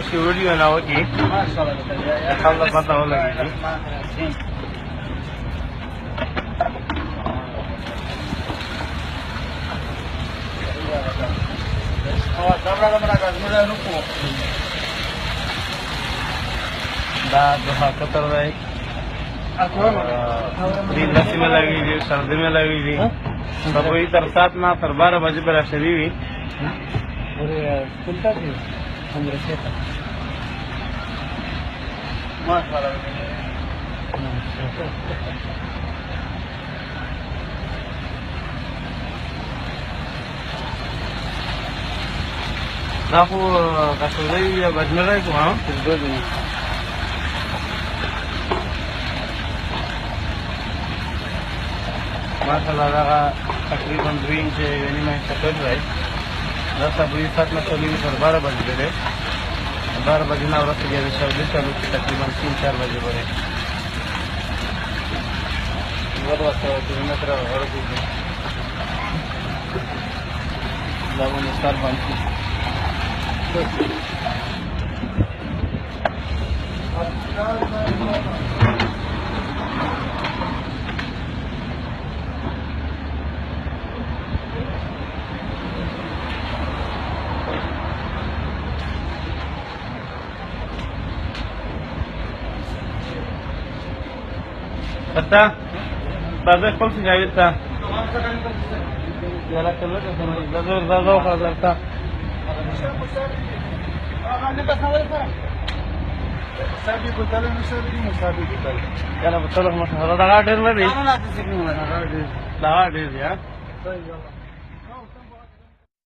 داسې ویډیو نه وکړي د خلکو پته ولګېږي. دا دوحه قطر دی، دې لسې مې لګېږي، سردي مې لګېږي. صبح تر 7 نه تر 12 بجې به راشدي وي. دا خو کسودی یا بجمری کو ها ماشاءالله دا تقریبا 2 انچ یعنی میں سفر رہے 10 ابھی 7 میں چلی پر 12 بج گئے 12 بجے نہ ورته کې شاوډي چالو تقریبا 3-4 بجے پورې ورته کیلومتر ورته لاونه ستار باندې Kata, bazar kol se jaye ta. Yala kalo ta samay. Bazar bazar ta. Sabi ko talo no sabi mo sabi ko talo. Yala talo mo sa hara daga der na ri. Na na na. Daga der ya.